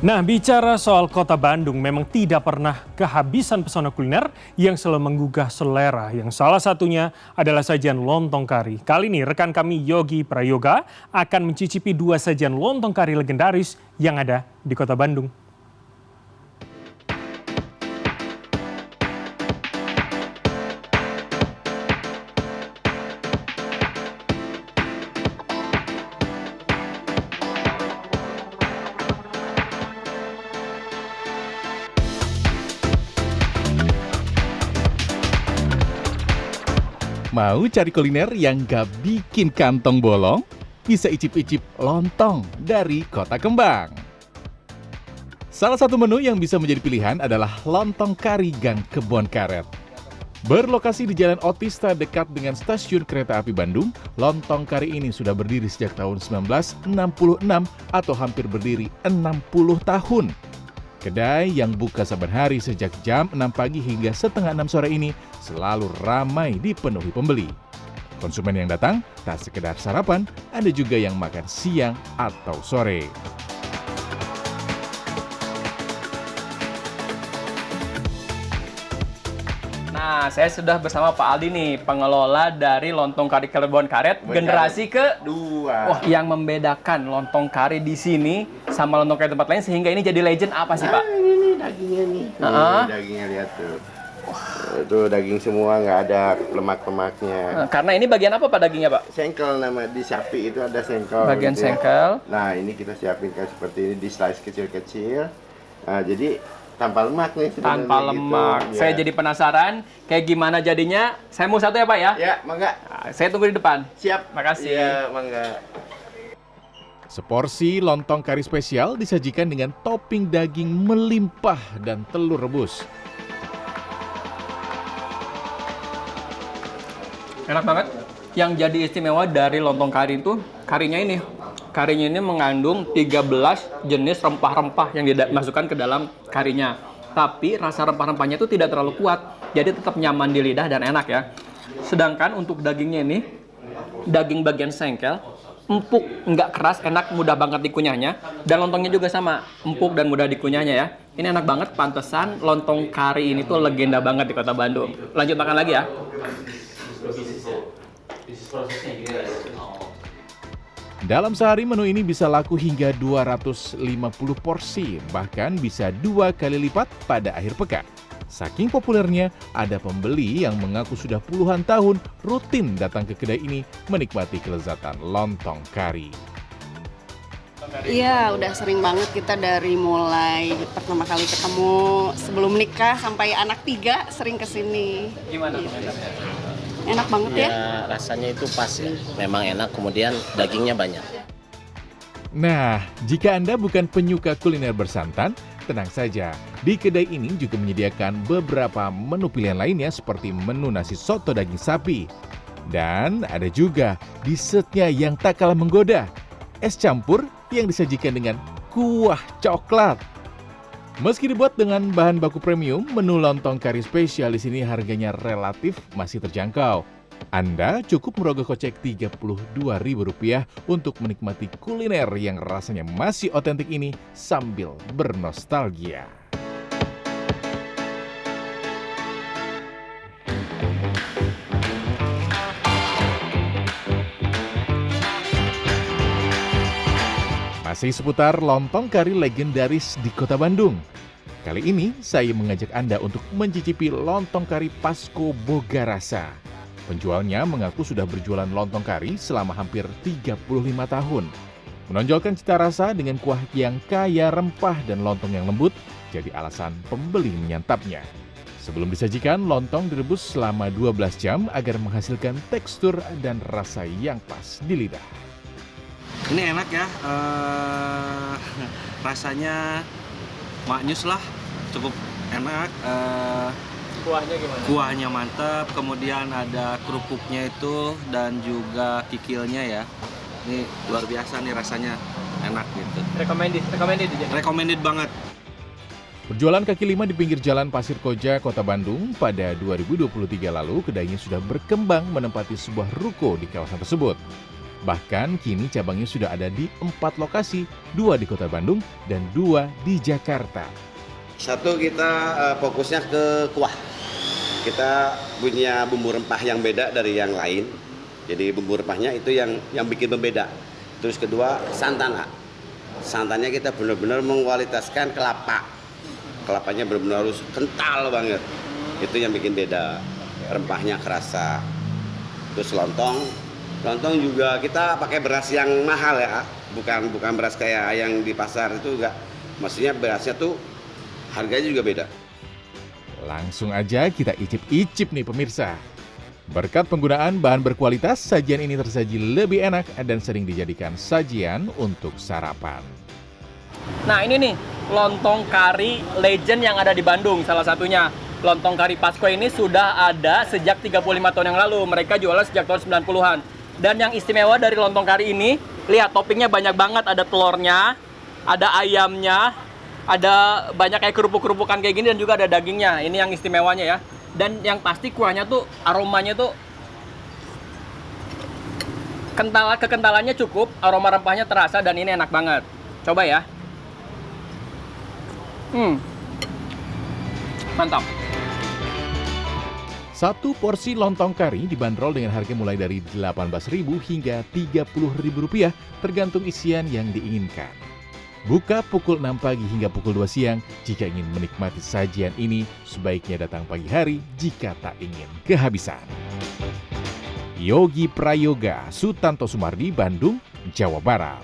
Nah, bicara soal kota Bandung, memang tidak pernah kehabisan pesona kuliner yang selalu menggugah selera. Yang salah satunya adalah sajian lontong kari. Kali ini rekan kami Yogi Prayoga akan mencicipi dua sajian lontong kari legendaris yang ada di kota Bandung. Mau cari kuliner yang gak bikin kantong bolong? Bisa icip-icip lontong dari Kota Kembang. Salah satu menu yang bisa menjadi pilihan adalah lontong kari Gang Kebon Karet. Berlokasi di Jalan Otista dekat dengan stasiun kereta api Bandung, lontong kari ini sudah berdiri sejak tahun 1966 atau hampir berdiri 60 tahun. Kedai yang buka saban hari sejak jam 6 pagi hingga setengah 6 sore ini selalu ramai dipenuhi pembeli. Konsumen yang datang tak sekedar sarapan, ada juga yang makan siang atau sore. Nah, saya sudah bersama Pak Aldi nih, pengelola dari Lontong Kari Kebon Karet generasi kedua. Wah, yang membedakan lontong kari di sini sama lontong kari tempat lain sehingga ini jadi legend apa sih, Pak? Ini dagingnya nih. Nih, dagingnya lihat tuh. Itu daging semua, nggak ada lemak-lemaknya. Karena ini bagian apa Pak dagingnya, Pak? Sengkel, nama di sapi itu ada sengkel. Bagian gitu ya. sengkel. Nah, ini kita siapin kayak seperti ini, di slice kecil-kecil. Nah, jadi tanpa lemak nih. Tanpa lemak. Gitu. Saya Ya. jadi penasaran kayak gimana jadinya. Saya mau satu ya, Pak ya? Ya, mangga. Nah, saya tunggu di depan. Siap. Makasih. Ya, mangga. Seporsi lontong kari spesial disajikan dengan topping daging melimpah dan telur rebus. Enak banget. Yang jadi istimewa dari lontong kari itu karinya ini. Karinya ini mengandung 13 jenis rempah-rempah yang dimasukkan ke dalam karinya. Tapi rasa rempah-rempahnya itu tidak terlalu kuat. Jadi tetap nyaman di lidah dan enak ya. Sedangkan untuk dagingnya ini, daging bagian sengkel, empuk, nggak keras, enak, mudah banget dikunyahnya. Dan lontongnya juga sama, empuk dan mudah dikunyahnya ya. Ini enak banget, pantesan lontong kari ini tuh legenda banget di kota Bandung. Lanjut makan lagi ya. Dalam sehari menu ini bisa laku hingga 250 porsi, bahkan bisa 2 kali lipat pada akhir pekan. Saking populernya, ada pembeli yang mengaku sudah puluhan tahun rutin datang ke kedai ini menikmati kelezatan lontong kari. Iya, udah sering banget kita dari mulai pertama kali ketemu sebelum nikah sampai anak 3 sering kesini. Gimana? Enak banget ya. Rasanya itu pas ya, memang enak, kemudian dagingnya banyak. Nah, jika Anda bukan penyuka kuliner bersantan, tenang saja. Di kedai ini juga menyediakan beberapa menu pilihan lainnya seperti menu nasi soto daging sapi. Dan ada juga dessertnya yang tak kalah menggoda, es campur yang disajikan dengan kuah coklat. Meski dibuat dengan bahan baku premium, menu lontong kari spesial di sini harganya relatif masih terjangkau. Anda cukup merogoh kocek Rp32.000 untuk menikmati kuliner yang rasanya masih otentik ini sambil bernostalgia. Masih seputar lontong kari legendaris di kota Bandung. Kali ini saya mengajak Anda untuk mencicipi lontong kari Pasko Boga Rasa. Penjualnya mengaku sudah berjualan lontong kari selama hampir 35 tahun. Menonjolkan cita rasa dengan kuah yang kaya rempah dan lontong yang lembut, jadi alasan pembeli menyantapnya. Sebelum disajikan, lontong direbus selama 12 jam agar menghasilkan tekstur dan rasa yang pas di lidah. Ini enak ya, rasanya maknyus lah, cukup enak. Kuahnya gimana? Kuahnya mantap, kemudian ada kerupuknya itu dan juga kikilnya ya. Ini luar biasa nih rasanya, enak gitu. Recommended banget. Berjualan kaki lima di pinggir jalan Pasir Koja, Kota Bandung, pada 2023 lalu kedainya sudah berkembang menempati sebuah ruko di kawasan tersebut. Bahkan kini cabangnya sudah ada di 4 lokasi, 2 di Kota Bandung dan 2 di Jakarta. Satu kita fokusnya ke kuah. Kita punya bumbu rempah yang beda dari yang lain. Jadi bumbu rempahnya itu yang bikin berbeda. Terus kedua santan. Santannya kita benar-benar mengualitaskan kelapa. Kelapanya benar-benar harus kental banget. Itu yang bikin beda. Rempahnya kerasa. Terus lontong juga kita pakai beras yang mahal ya, bukan beras kayak yang di pasar itu enggak. Maksudnya berasnya tuh harganya juga beda. Langsung aja kita icip-icip nih pemirsa. Berkat penggunaan bahan berkualitas, sajian ini tersaji lebih enak dan sering dijadikan sajian untuk sarapan. Nah ini nih, lontong kari legend yang ada di Bandung salah satunya. Lontong kari Pasko ini sudah ada sejak 35 tahun yang lalu. Mereka jualnya sejak tahun 90-an. Dan yang istimewa dari lontong kari ini, lihat toppingnya banyak banget. Ada telurnya, ada ayamnya, ada banyak kayak kerupuk-kerupukan kayak gini dan juga ada dagingnya. Ini yang istimewanya ya. Dan yang pasti kuahnya tuh, aromanya tuh kekentalannya cukup, aroma rempahnya terasa dan ini enak banget. Coba ya. Mantap. Satu porsi lontong kari dibanderol dengan harga mulai dari Rp18.000 hingga Rp30.000 tergantung isian yang diinginkan. Buka pukul 6 pagi hingga pukul 2 siang. Jika ingin menikmati sajian ini, sebaiknya datang pagi hari jika tak ingin kehabisan. Yogi Prayoga, Sutanto Sumardi, Bandung, Jawa Barat.